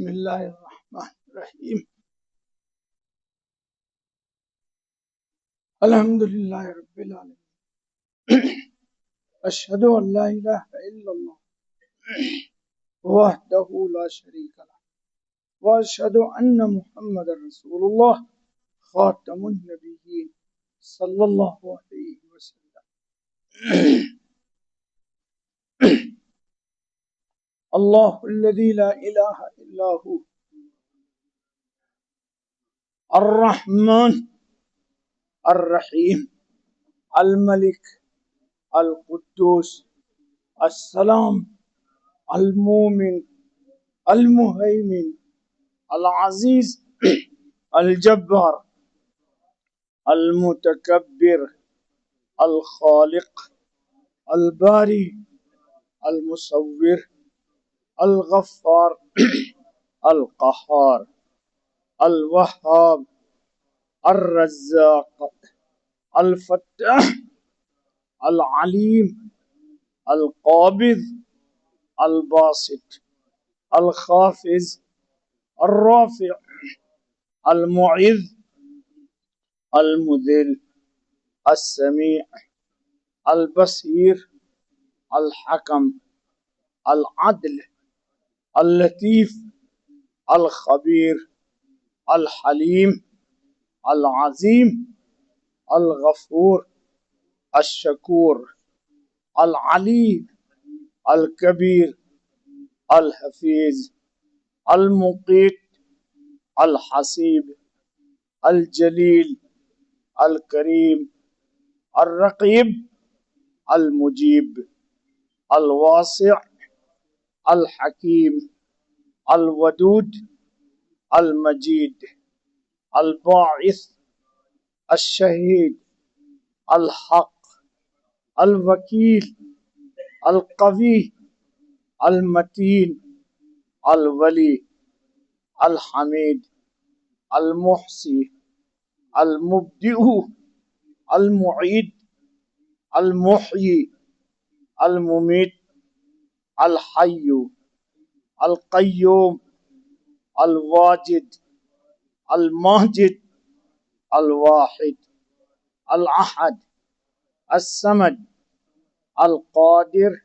بسم اللہ الرحمن الرحیم الحمد للہ رب العالمین اشہد ان لا الہ الا اللہ وحدہ لا شریک لہ واشہد ان محمد رسول اللہ خاتم النبیین صلی اللہ علیہ وسلم اللہ الذی لا الہ الا ہو الرحمن الرحیم الملک القدوس السلام المومن المہیمن العزیز الجبار المتکبر الخالق الباری المصور الغفار القہار الوہاب الرزاق الفتاح العلیم القابض الباسط الخافض الرافع المعز المذل السمیع البصیر الحکم العدل اللطیف الخبیر الحلیم العظیم الغفور الشکور العلیم الکبیر الحفیظ المقیت الحسیب الجلیل الکریم الرقیب المجیب الواسع الحکیم الودود المجید الباعث الشہید الحق الوکیل القوی المتین الولی الحمید المحصی المبدئ المعید المحیی الممیت الحی القیوم الواجد الماجد الواحد الاحد الصمد القادر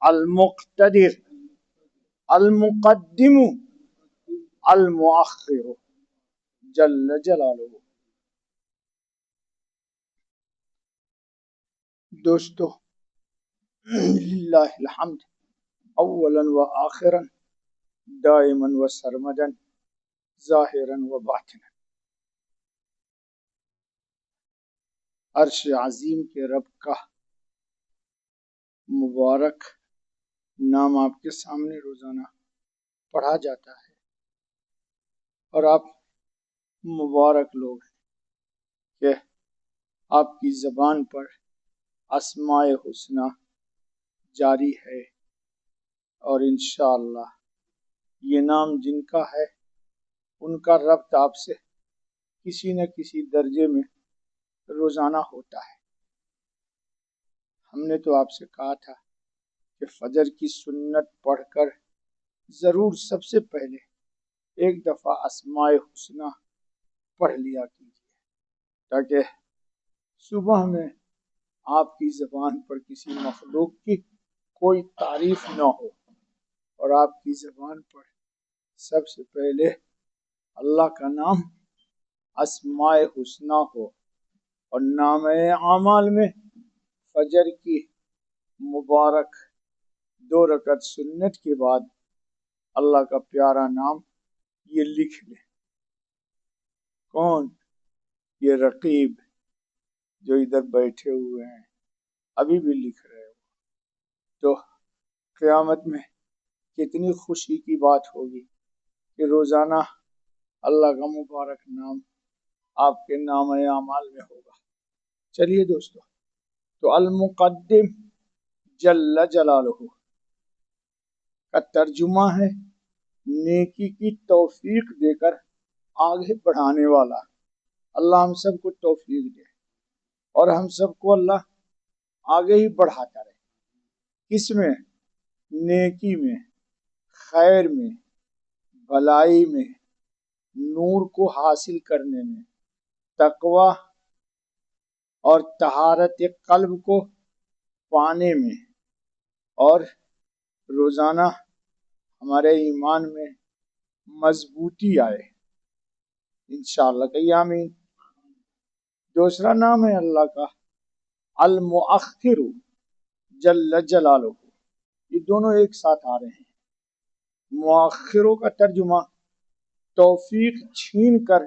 المقتدر المقدم المؤخر جل جلالہ۔ دوستو، للہ الحمد اولا و آخرا دائما و سرمدا ظاہرا و باطنا۔ عرش عظیم کے رب کا مبارک نام آپ کے سامنے روزانہ پڑھا جاتا ہے، اور آپ مبارک لوگ ہیں کہ آپ کی زبان پر اسماء حسنی جاری ہے، اور انشاءاللہ یہ نام جن کا ہے ان کا ربط آپ سے کسی نہ کسی درجے میں روزانہ ہوتا ہے۔ ہم نے تو آپ سے کہا تھا کہ فجر کی سنت پڑھ کر ضرور سب سے پہلے ایک دفعہ اسماء حسنی پڑھ لیا کیجیے، تاکہ صبح میں آپ کی زبان پر کسی مخلوق کی کوئی تعریف نہ ہو، اور آپ کی زبان پر سب سے پہلے اللہ کا نام اسماء حسنی ہو، اور نام اعمال میں فجر کی مبارک 2 رکعت سنت کے بعد اللہ کا پیارا نام یہ لکھ لیں۔ کون؟ یہ رقیب جو ادھر بیٹھے ہوئے ہیں، ابھی بھی لکھ رہے ہو، تو قیامت میں کتنی خوشی کی بات ہوگی کہ روزانہ اللہ کا مبارک نام آپ کے نام اعمال میں ہوگا۔ چلیے دوستو، تو المقدم جل جلالہ کا ترجمہ ہے نیکی کی توفیق دے کر آگے بڑھانے والا۔ اللہ ہم سب کو توفیق دے، اور ہم سب کو اللہ آگے ہی بڑھاتا رہے۔ کس میں؟ نیکی میں، خیر میں، بھلائی میں، نور کو حاصل کرنے میں، تقوی اور طہارت قلب کو پانے میں، اور روزانہ ہمارے ایمان میں مضبوطی آئے، انشاءاللہ کہیے آمین۔ دوسرا نام ہے اللہ کا المؤخر جل جلالہ، یہ دونوں ایک ساتھ آ رہے ہیں۔ مؤخروں کا ترجمہ توفیق چھین کر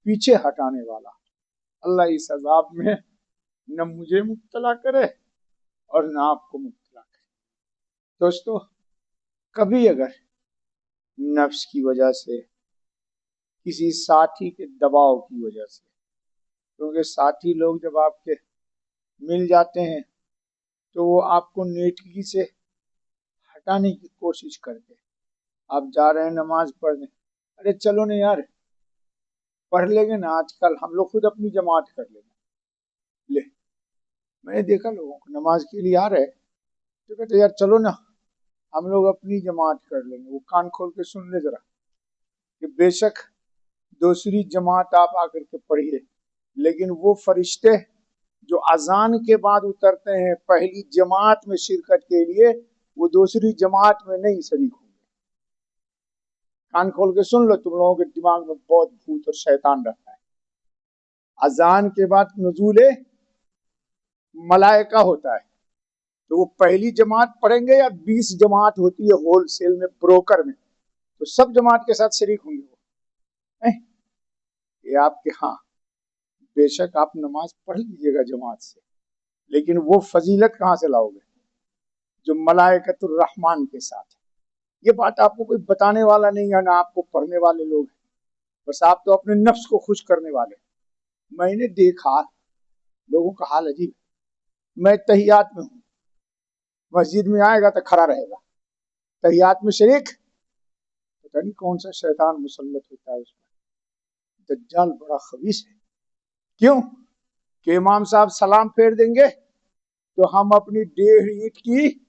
پیچھے ہٹانے والا۔ اللہ اس عذاب میں نہ مجھے مبتلا کرے اور نہ آپ کو مبتلا کرے۔ دوستو، کبھی اگر نفس کی وجہ سے، کسی ساتھی کے دباؤ کی وجہ سے، کیونکہ ساتھی لوگ جب آپ کے مل جاتے ہیں تو وہ آپ کو نیکی سے ہٹانے کی کوشش کرتے ہیں۔ آپ جا رہے ہیں نماز پڑھنے، ارے چلو نا یار پڑھ لیں گے نا، آج کل ہم لوگ خود اپنی جماعت کر لیں گے۔ لے، میں نے دیکھا لوگوں کو نماز کے لیے آ رہے تو کہتے یار چلو نا ہم لوگ اپنی جماعت کر لیں گے۔ وہ کان کھول کے سن لے ذرا کہ بے شک دوسری جماعت آپ آ کر کے پڑھیے، لیکن وہ فرشتے جو اذان کے بعد اترتے ہیں پہلی جماعت میں شرکت کے لیے، وہ دوسری جماعت میں نہیں شریک ہوں گے۔ کان کھول کے سن لو، تم لوگوں کے دماغ میں بہت بھوت اور شیطان رہتا ہے۔ اذان کے بعد نزول ملائکہ ہوتا ہے، تو وہ پہلی جماعت پڑھیں گے یا 20 جماعت ہوتی ہے ہول سیل میں بروکر میں، تو سب جماعت کے ساتھ شریک ہوں گے وہ۔ یہ آپ کے ہاں بے شک آپ نماز پڑھ لیجیے گا جماعت سے، لیکن وہ فضیلت کہاں سے لاؤ گے جو ملائکۃ الرحمان کے ساتھ ہے؟ یہ بات آپ کو کوئی بتانے والا نہیں ہے، نہ آپ کو پڑھنے والے لوگ ہیں، بس آپ تو اپنے نفس کو خوش کرنے والے ہیں۔ میں نے دیکھا لوگوں کا حال عجیب ہے۔ میں تحیات میں ہوں، مسجد میں آئے گا تو کھڑا رہے گا، تحیات میں شریک، پتہ نہیں کون سا شیطان مسلط ہوتا ہے اس پر۔ دجال بڑا خبیث ہے۔ کیوں کہ امام صاحب سلام پھیر دیں گے تو ہم اپنی 1.5 اینٹ کی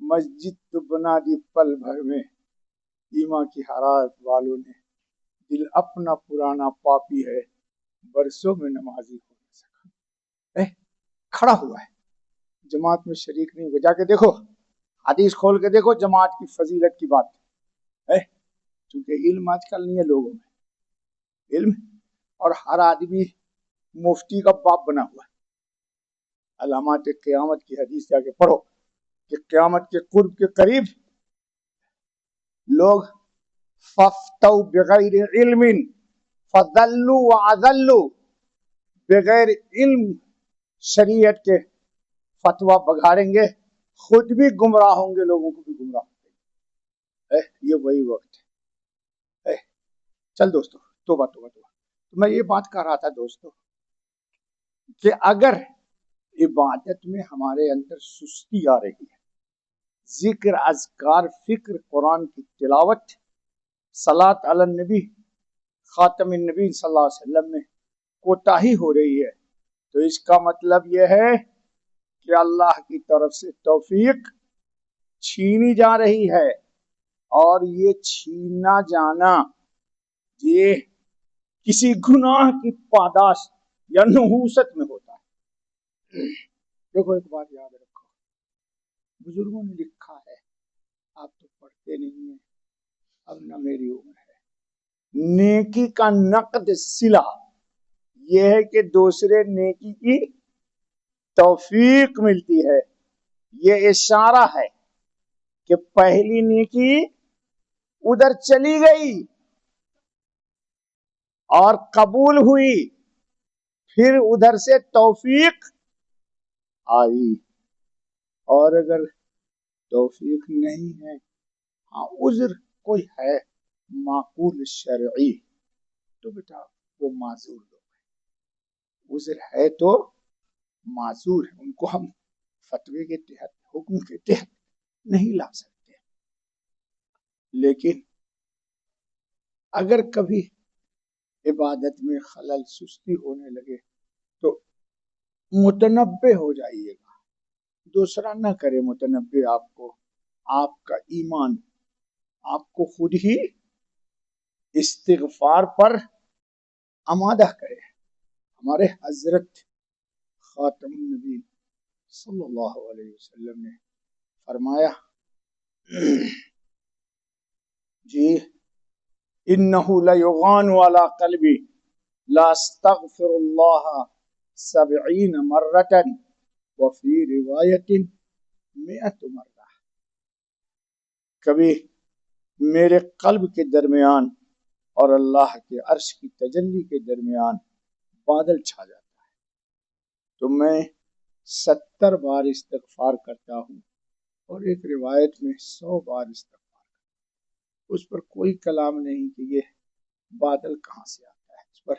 مسجد تو بنا دی پل بھر میں، ایما کی حرارت والوں نے دل اپنا پرانا پاپی ہے، برسوں میں نمازی ہو نہیں سکا۔ کھڑا ہوا ہے، جماعت میں شریک نہیں ہوا۔ جا کے دیکھو، حدیث کھول کے دیکھو جماعت کی فضیلت کی بات ہے۔ چونکہ علم آج کل نہیں ہے لوگوں میں، علم، اور ہر آدمی مفتی کا باپ بنا ہوا ہے۔ علامات قیامت کی حدیث جا کے پڑھو کہ قیامت کے قرب کے قریب لوگ ففتوا بغیر علم فضلوا وعذلوا، بغیر علم شریعت کے فتویٰ بگاڑیں گے، خود بھی گمراہ ہوں گے، لوگوں کو بھی گمراہ ہوں گے۔ یہ وہی وقت ہے۔ چل دوستو، توبہ توبہ توبہ۔ تو میں یہ بات کر رہا تھا دوستو کہ اگر عبادت میں ہمارے اندر سستی آ رہی ہے، ذکر، اذکار، فکر، قرآن کی تلاوت، صلاۃ علی النبی خاتم النبی صلی اللہ علیہ وسلم میں کوتاہی ہو رہی ہے، تو اس کا مطلب یہ ہے کہ اللہ کی طرف سے توفیق چھینی جا رہی ہے، اور یہ چھینا جانا یہ کسی گناہ کی پاداش یا نحوست میں ہوتا ہے۔ دیکھو ایک بات یاد رکھو، بزرگوں نے لکھا ہے، آپ تو پڑھتے نہیں ہیں، اب نہ میری عمر ہے۔ نیکی کا نقد صلہ یہ ہے کہ دوسرے نیکی کی توفیق ملتی ہے۔ یہ اشارہ ہے کہ پہلی نیکی ادھر چلی گئی اور قبول ہوئی، پھر ادھر سے توفیق آئی، اور اگر توفیق نہیں ہے، ہاں عذر کوئی ہے معقول شرعی، تو بیٹا وہ معذور لوگ ہیں، عذر ہے تو معذور ہے، ان کو ہم فتوے کے تحت، حکم کے تحت نہیں لا سکتے۔ لیکن اگر کبھی عبادت میں خلل، سستی ہونے لگے تو متنبہ ہو جائیے گا، دوسرا نہ کرے متنبہ آپ کو، آپ کا ایمان آپ کو خود ہی استغفار پر آمادہ کرے. ہمارے حضرت خاتم النبی صلی اللہ علیہ وسلم نے فرمایا جی انه لیغان علی قلبی لا استغفر اللہ 70 مرة وفی روایت 100 مرة. کبھی میرے قلب کے درمیان اور اللہ کے عرش کی تجلی کے درمیان بادل چھا جاتا ہے تو میں 70 بار استغفار کرتا ہوں، اور ایک روایت میں 100 بار استغفار. اس پر کوئی کلام نہیں کہ یہ بادل کہاں سے آتا ہے، اس پر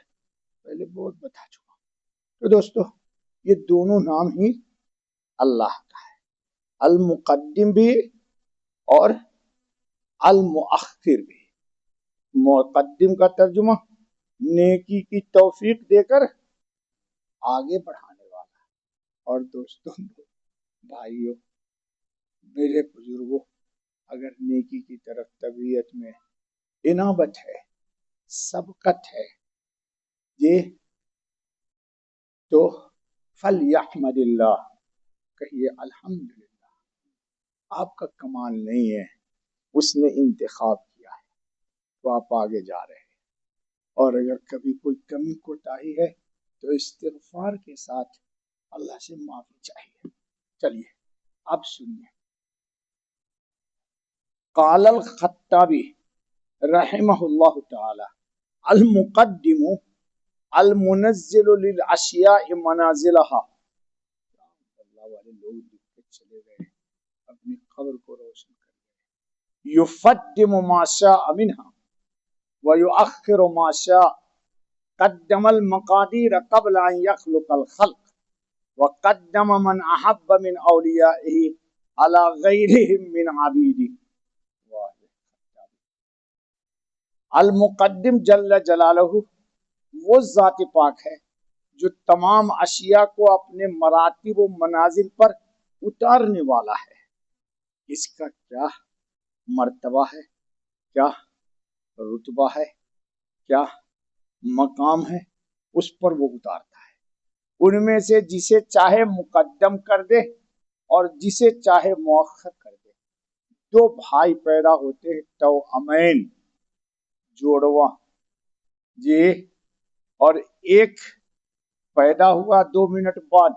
پہلے بہت بتا چکا. تو دوستو یہ دونوں نام ہی اللہ کا ہے، المقدم بھی اور المؤخر بھی. مقدم کا ترجمہ نیکی کی توفیق دے کر آگے بڑھانے والا. اور دوستوں بھائیوں میرے بزرگوں، اگر نیکی کی طرف طبیعت میں انابت ہے، سبقت ہے یہ تو فلیحمد اللہ، کہیے الحمدللہ. آپ کا کمال نہیں ہے، اس نے انتخاب کیا ہے تو آپ آگے جا رہے ہیں. اور اگر کبھی کوئی کمی کوتاہی ہے تو استغفار کے ساتھ اللہ سے معافی چاہیے. چلیے اب سنیے. قال الخطابی رحمہ اللہ تعالی المقدم المنزل للاشیاء منازلها. اللہ والے لوگ لکھ کے چلے گئے، اپنی قبر کو روشن کر گئے. یفدم ما شاء منها ويؤخر ما شاء. قدم المقادیر قبل ان يخلق الخلق وقدم من احب من اولیائه على غیرهم من عبیده. المقدم جل جلالہ وہ ذات پاک ہے جو تمام اشیاء کو اپنے مراتب و منازل پر اتارنے والا ہے. اس کا کیا مرتبہ ہے، کیا رتبہ ہے، کیا مقام ہے، اس پر وہ اتارتا ہے. ان میں سے جسے چاہے مقدم کر دے اور جسے چاہے مؤخر کر دے. 2 بھائی پیدا ہوتے ہیں توامین، جوڑواں جی، اور ایک پیدا ہوا 2 منٹ بعد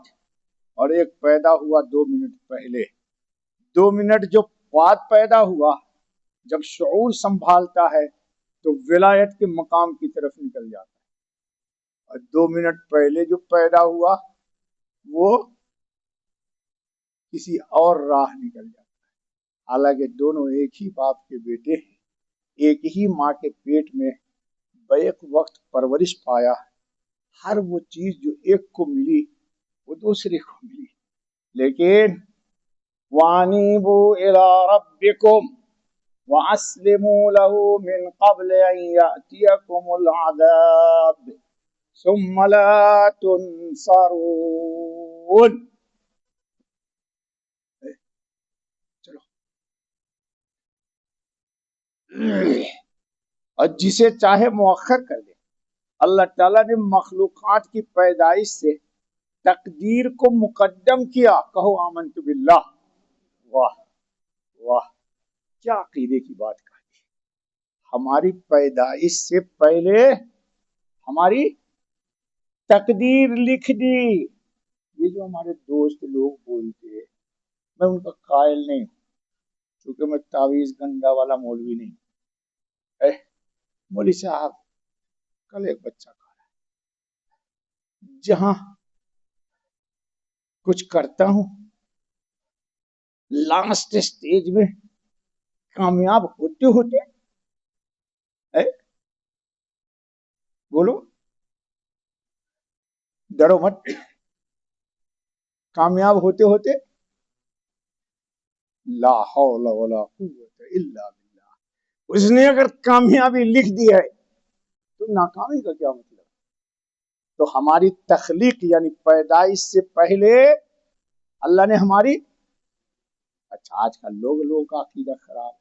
اور ایک پیدا ہوا 2 منٹ پہلے. 2 منٹ جو بعد پیدا ہوا جب شعور سنبھالتا ہے تو ولایت کے مقام کی طرف نکل جاتا ہے، اور 2 منٹ پہلے جو پیدا ہوا وہ کسی اور راہ نکل جاتا ہے. حالانکہ دونوں ایک ہی باپ کے بیٹے ہیں، ایک ہی ماں کے پیٹ میں بیک وقت پرورش پایا. ہر وہ چیز جو ایک کو ملی وہ دوسرے کو ملی. لیکن وَأَنِيبُوا إِلَىٰ رَبِّكُمْ وَأَسْلِمُوا لَهُ مِنْ قَبْلِ أَنْ يَأْتِيَكُمُ الْعَذَابُ ثُمَّ لَا تُنصَرُونَ. چلو، اور جسے چاہے مؤخر کر دے. اللہ تعالیٰ نے مخلوقات کی پیدائش سے تقدیر کو مقدم کیا. کہو آمنت باللہ. واہ واہ، کیا عقیدے کی بات کہی. ہماری پیدائش سے پہلے ہماری تقدیر لکھ دی. یہ جو ہمارے دوست لوگ بولتے ہیں میں ان کا قائل نہیں ہوں، کیونکہ میں تعویذ گنڈا والا مولوی نہیں. مولوی صاحب کل ایک بچہ کھا رہا ہے، جہاں کچھ کرتا ہوں لاسٹ اسٹیج میں کامیاب ہوتے ہوتے بولو ڈرو مت، کامیاب ہوتے ہوتے لا حول ولا قوت الا باللہ. اس نے اگر کامیابی لکھ دی ہے تو ناکامی کا کیا مطلب؟ تو ہماری تخلیق یعنی پیدائش سے پہلے اللہ نے ہماری، اچھا آج کل لوگوں کا عقیدہ خراب ہے،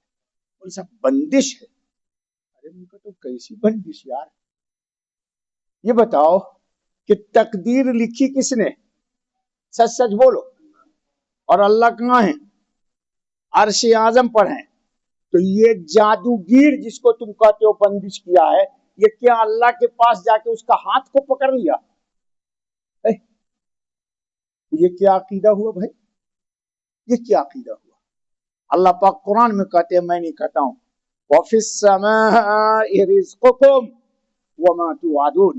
بول سب بندش ہے. ارے ان کا تو کیسی بندش یار. یہ بتاؤ کہ تقدیر لکھی کس نے؟ سچ سچ بولو. اور اللہ کہاں ہے؟ عرش اعظم پر ہیں. تو یہ جادوگر جس کو تم کہتے ہو بندش کیا ہے، یہ کیا اللہ کے پاس جا کے اس کا ہاتھ کو پکڑ لیا؟ یہ کیا عقیدہ ہوا بھائی؟ یہ کیا عقیدہ ہوا؟ اللہ پاک قرآن میں کہتے ہیں، میں نہیں کہتا ہوں، وَفِي السَّمَاءِ رِزْقُكُمْ وَمَا تُوعَدُونَ،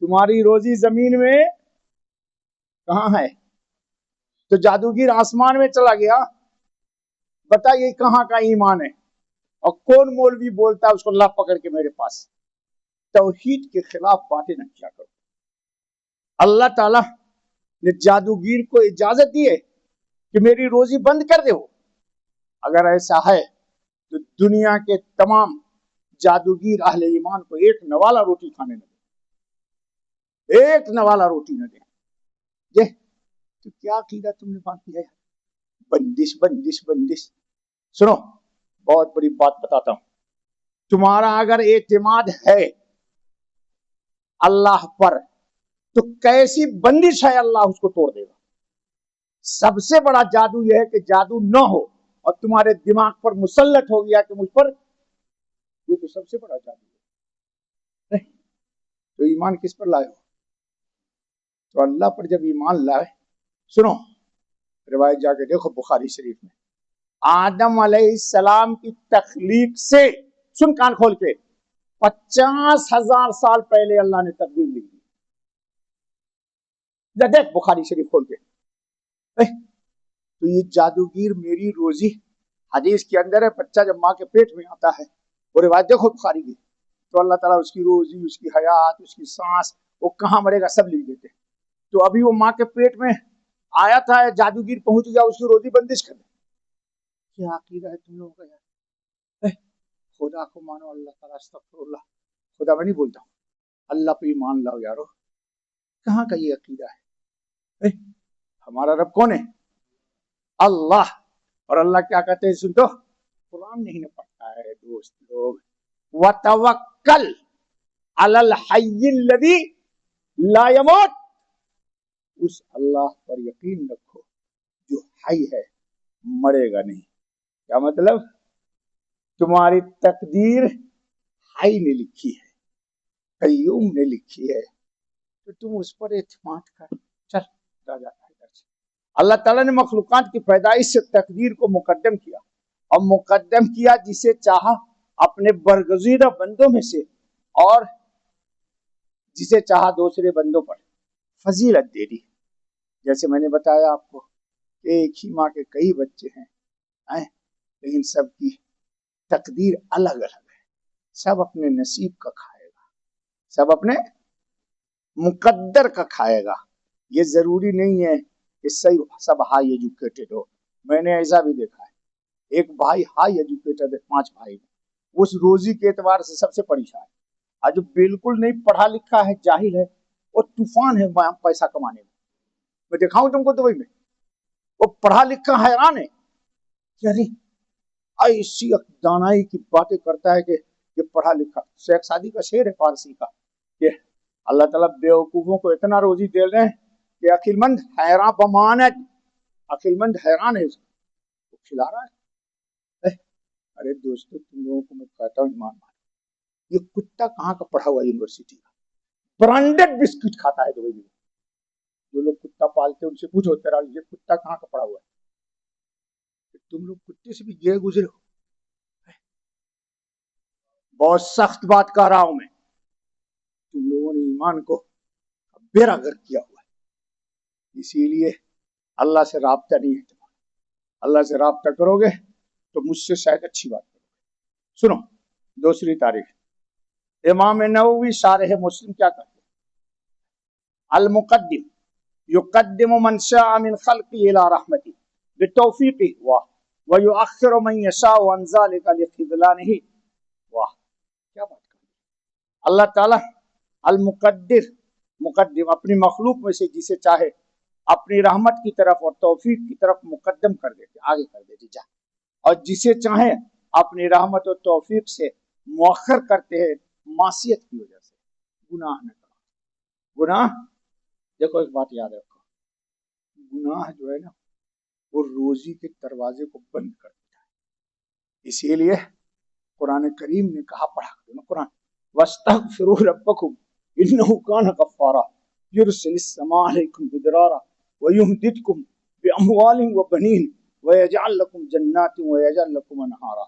تمہاری روزی زمین میں کہاں ہے؟ تو جادوگر آسمان میں چلا گیا. بتا یہ کہاں کا ایمان ہے؟ اور کون مولوی بولتا ہے اس کو اللہ پکڑ کے میرے پاس؟ توحید کے خلاف باتیں نہ کیا کرو. اللہ تعالیٰ نے جادوگر کو اجازت دی ہے کہ میری روزی بند کر دے. ہو اگر ایسا ہے تو دنیا کے تمام جادوگر اہل ایمان کو ایک نوالا روٹی کھانے نہ دے، ایک نوالا روٹی نہ دے. یہ تو کیا عقیدہ تم نے باقی ہے؟ بندش بندش بندش. سنو بہت بڑی بات بتاتا ہوں. تمہارا اگر اعتماد ہے اللہ پر تو کیسی بندش ہے اللہ اس کو توڑ دے گا. سب سے بڑا جادو یہ ہے کہ جادو نہ ہو اور تمہارے دماغ پر مسلط ہو گیا کہ مجھ پر، یہ تو سب سے بڑا جادو ہے. تو ایمان کس پر لائے ہو؟ تو اللہ پر جب ایمان لائے، سنو روایت جا کے دیکھو بخاری شریف میں، آدم علیہ السلام کی تخلیق سے، سن کان کھول کے، 50,000 سال پہلے اللہ نے تقدیر لکھ دی. دیکھ بخاری شریف کھول کے. تو یہ جادوگر میری روزی، حدیث کے اندر ہے بچہ جب ماں کے پیٹ میں آتا ہے، وہ روایت دیکھو بخاری کی، تو اللہ تعالیٰ اس کی روزی، اس کی حیات، اس کی سانس، وہ کہاں مرے گا سب لکھ دیتے. تو ابھی وہ ماں کے پیٹ میں آیا تھا، جادوگر پہنچ گیا، اس کی روزی بندش کر دے. کیا عقیدہ ہے تم لوگوں کا یار؟ خدا کو مانو. اللہ تعالیٰ استغفر اللہ، خدا میں نہیں بولتا ہوں، اللہ پہ ایمان لاؤ یارو. کہاں کا یہ عقیدہ ہے؟ ہمارا رب کون ہے؟ اللہ. اور اللہ کیا کہتے ہیں سن تو، قرآن نہیں نہ پڑھتا ہے دوست لوگ. وَتَوَكَّلْ عَلَى الْحَيِّ الَّذِي لَا يَمُوتُ، اس اللہ پر یقین رکھو جو حی ہے، مرے گا نہیں. کیا مطلب؟ تمہاری تقدیر حی نے لکھی ہے، قیوم نے لکھی ہے، تو تم اس پر اعتماد کر. چل راجا. اللہ تعالیٰ نے مخلوقات کی پیدائش سے تقدیر کو مقدم کیا، اور مقدم کیا جسے چاہا اپنے برگزیدہ بندوں میں سے، اور جسے چاہا دوسرے بندوں پر فضیلت دے دی. جیسے میں نے بتایا آپ کو کہ ایک ہی ماں کے کئی بچے ہیں، لیکن سب کی تقدیر الگ الگ ہے. سب اپنے نصیب کا کھائے گا، سب اپنے مقدر کا کھائے گا. یہ ضروری نہیں ہے کہ سب ہائی ایجوکیٹڈ ہو. میں نے ایسا بھی دیکھا ہے، ایک بھائی ہائی ایجوکیٹڈ ہے، 5 بھائی میں، اس روزی کے اعتبار سے سب سے پریشان ہے. اور جو بالکل نہیں پڑھا لکھا ہے، جاہل ہے، وہ طوفان ہے پیسہ کمانے میں. میں دکھاؤں تم کو دبئی میں، وہ پڑھا لکھا حیران ہے کہ ارے ایسی دانائی کی باتیں کرتا ہے کہ یہ پڑھا لکھا. شیخ سعدی کا شعر ہے فارسی کا کہ اللہ تعالیٰ بیوقوفوں کو اتنا روزی دے رہے ہیں کہ عقل مند حیران بمانت، عقل مند حیران ہے، اس کو کھلا رہا ہے. ارے دوستو تم لوگوں کو میں کہتا ہوں ایمان مان، یہ کتا کہاں کا پڑھا ہوا یونیورسٹی کا، برانڈڈ بسکٹ کھاتا ہے دبئی میں. جو لوگ کتا پالتے ہیں ان سے پوچھو تیرا یہ کتا کہاں کا پڑھا ہوا ہے. تم لوگ کتے سے بھی گئے گزرے ہو. بہت سخت بات کہہ رہا ہوں میں، تم لوگوں نے ایمان کو بیرا گر کیا ہوا ہے. اسی لیے اللہ سے رابطہ نہیں ہے تمہارا. اللہ سے رابطہ کرو گے تو مجھ سے شاید اچھی بات کرو گے. سنو دوسری تاریخ، امام نووی شارح مسلم کیا کہتے ہیں؟ المقدم یقدم من شاء من خلقه الى رحمته بتوفیقه ویؤخر من یشاء عن ذلك لخذلانه. واہ کیا بات کر. اللہ تعالیٰ المقدر، مقدم، اپنی مخلوق میں سے جسے چاہے اپنی رحمت کی طرف اور توفیق کی طرف مقدم کر دیتے، آگے کر دیتے جا، اور جسے چاہے اپنی رحمت و توفیق سے مؤخر کرتے ہیں معصیت کی وجہ سے. گناہ نہ کرو. گناہ، دیکھو ایک بات یاد رکھو، گناہ جو ہے نا وہ روزی کے دروازے کو بند کر دیتا ہے. اسی لیے قرآن کریم نے کہا، پڑھا کرو نا قرآن، وَاسْتَغْفِرُوا رَبَّكُمْ إِنَّهُ كَانَ غَفَّارًا يُرْسِلِ السَّمَاءَ عَلَيْكُمْ مِدْرَارًا وَيُمْدِدْكُمْ بِأَمْوَالٍ وَبَنِينَ وَيَجْعَلْ لَكُمْ جَنَّاتٍ وَيَجْعَلْ لَكُمْ أَنْهَارًا.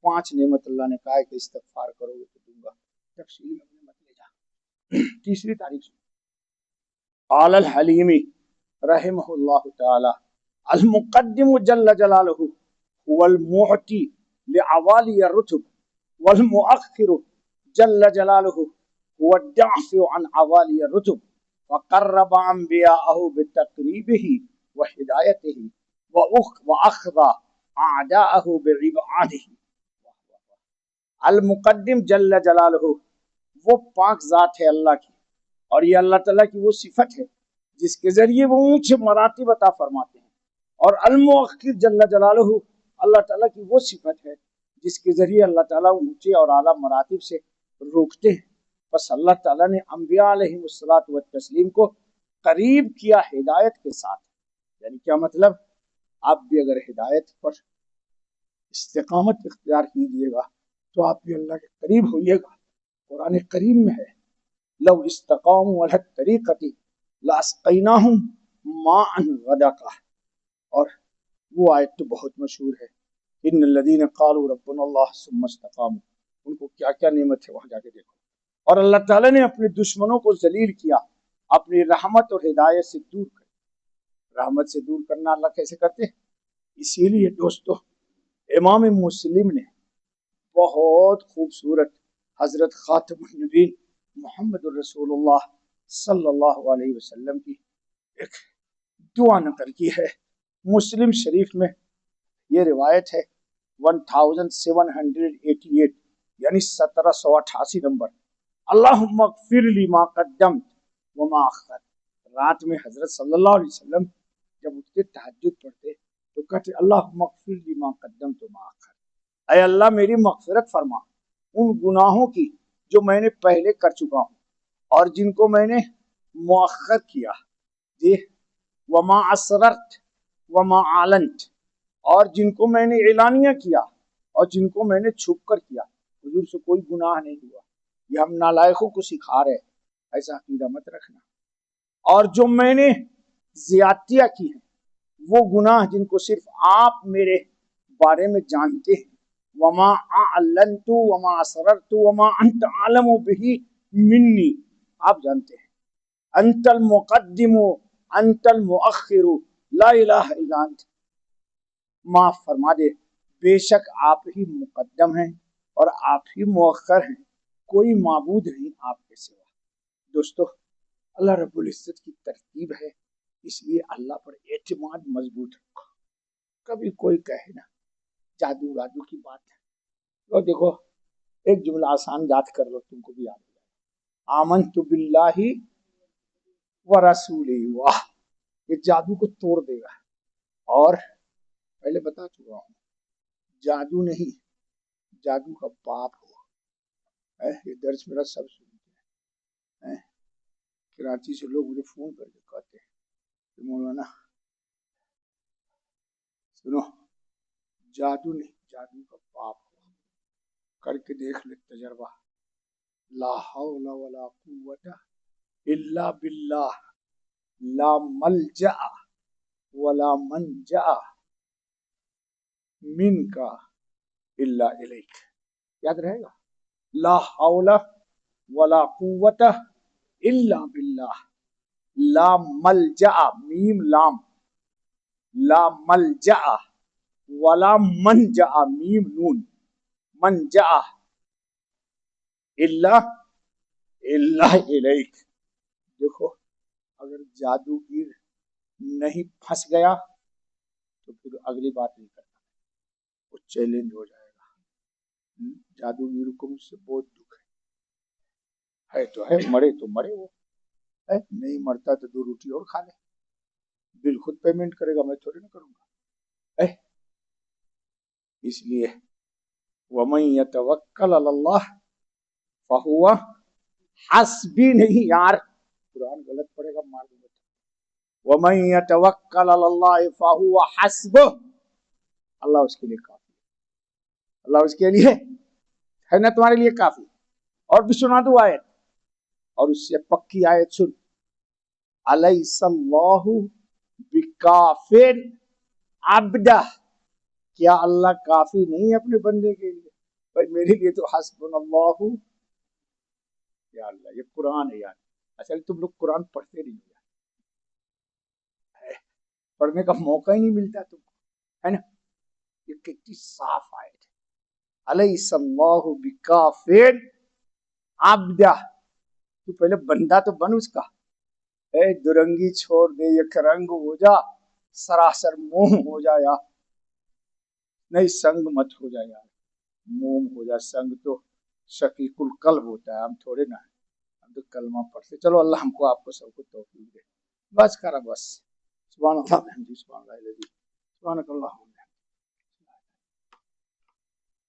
5 نعمت اللہ نے کہا ہے کہ استغفار کرو گے تو دوں گا. تفصیل میں مت لے جا. تیسری تاریخ قال الحلیمی رحمہ اللہ تعالی المقدم جل جلالہ هو المعطی لعوالی الرتب والمؤخر جل جلالہ هو الدافع عن عوالی الرتب وقرب انبیاءه بتقریبه وہدایته واخذ اعداءه بربعاده. المقدم جل جلالہ وہ پاک ذات ہے اللہ کی، اور یہ اللہ تعالیٰ کی وہ صفت ہے جس کے ذریعے وہ اونچے مراتب عطا فرماتے ہیں. اور المؤخر جل جلالہ اللہ تعالیٰ کی وہ صفت ہے جس کے ذریعے اللہ تعالیٰ اونچے اور اعلیٰ مراتب سے روکتے ہیں. بس اللہ تعالیٰ نے انبیاء علیہ الصلوۃ والتسلیم کو قریب کیا ہدایت کے ساتھ. یعنی کیا مطلب؟ آپ بھی اگر ہدایت پر استقامت اختیار کیجیے گا تو آپ بھی اللہ کے قریب ہوئیے گا. قرآن کریم میں ہے لو استقاموا علی الطریقۃ لاسقیناہم ماء غدقا. اور وہ آیت تو بہت مشہور ہے، ان الذین قالوا ربنا اللہ ثم استقاموا. ان کو کیا کیا نعمت ہے وہاں جا کے دیکھو. اور اللہ تعالیٰ نے اپنے دشمنوں کو ذلیل کیا اپنی رحمت اور ہدایت سے دور کر. رحمت سے دور کرنا اللہ کیسے کرتے ہیں؟ اسی لیے دوستو امام مسلم نے بہت خوبصورت حضرت خاتم النبیین محمد الرسول اللہ صلی اللہ علیہ وسلم کی ایک دعا نقل کی ہے. مسلم شریف میں یہ روایت ہے 1788 یعنی 1788 نمبر. اللہم اغفر لی ما قدمت وما اخر. رات میں حضرت صلی اللہ علیہ وسلم جب اٹھتے تہجد پڑھتے تو کہتے اللہم اغفر لی ما قدمت وما اخر. اے اللہ میری مغفرت فرما ان گناہوں کی جو میں نے پہلے کر چکا ہوں اور جن کو میں نے مؤخر کیا. وما اسررت وما اعلنت، اور جن کو میں نے اعلانیہ کیا اور جن کو میں نے چھپ کر کیا. حضور سے کوئی گناہ نہیں ہوا. یہ ہم نالائقوں کو سکھا رہے، ایسا عقیدہ مت رکھنا. اور جو میں نے زیادتیاں کی ہیں وہ گناہ جن کو صرف آپ میرے بارے میں جانتے ہیں. وما اعلنت وما اسررت وما انت عالم به منی، آپ جانتے ہیں. انت المقدم انت المؤخر لا الہ الا انت. معاف فرما دے، بے شک آپ ہی مقدم ہیں اور آپ ہی مؤخر ہیں، کوئی معبود نہیں آپ کے سوا. دوستو اللہ رب العزت کی ترتیب ہے، اس لیے اللہ پر اعتماد مضبوط رکھو. کبھی کوئی کہے نا جادو وادو کی بات ہے، تو دیکھو ایک جملہ آسان یاد کر لو، تم کو بھی یاد ہو جائے. آمنت باللہ ورسولہ. واہ، یہ جادو کو توڑ دے گا. اور پہلے بتا چکا ہوں جادو نہیں، جادو کا باپ ہو. یہ درس میرا سب سنتے ہیں. کراچی سے لوگ مجھے فون کر کے کہتے ہیں کہ مولانا سنو، جادو نہیں، جادو کا باپ ہو. کر کے دیکھ لے تجربہ. لا حول ولا قوت الا باللہ، لا ملجا ولا منجا منک الا الیک. یاد رہے گا؟ لا حول ولا قوت الا باللہ، لا ملجا میم لام، لا ملجا ولا منجا میم نون، منجا الا الیک. دیکھو اگر جادوگر نہیں پھنس گیا تو پھر اگلی بات نہیں کرنا، وہ چیلنج ہو جائے گا. جادوگر کو مجھ سے بہت دکھ ہے تو ہے، مرے تو مرے، وہ ہے نہیں مرتا تو 2 روٹی اور کھا لے. بل خود پیمنٹ کرے گا، میں تھوڑی نہ کروں گا. اس لیے وَمَن يَتَوَكَّلْ عَلَى اللَّهِ فَهُوَ حَسْبِي نہیں یار قرآن غلط پڑھے گا مار دوں گا. وَمَن يَتَوَكَّلْ عَلَى اللَّهِ فَهُوَ حَسْبُهُ اللہ اس کے لیے کافی ہے. اللہ اس کے لیے ہے نا تمہارے لیے کافی. اور بھی سنا دو آیت اور اس سے پکی آیت سن. الیس اللہ بکافٍ عبدہ کیا اللہ کافی نہیں ہے اپنے بندے کے لیے؟ بھائی میرے لیے تو حسبنا اللہ. یا اللہ یہ قرآن ہے یار. اصل تم لوگ قرآن پڑھتے نہیں ہو یار. پڑھنے کا موقع ہی نہیں ملتا تم کو ہے نا. یہ کتنی صاف آیت ہے. الیس اللہ بکافٍ عبدہ تو پہلے بندہ تو بن اس کا. اے درنگی چھوڑ دے یک رنگ ہو جا سراسر موم ہو جا یار. نہیں سنگ مت ہو جا یار. موم ہو جا. سنگ تو شقیق القلب ہوتا ہے. ہم تھوڑے نہ ہم تو کلمہ پڑھتے. چلو اللہ ہم کو آپ کو سب کو توفیق دے. بس کرا بس. سبحان اللہ سبحان اللہ سبحانک اللہ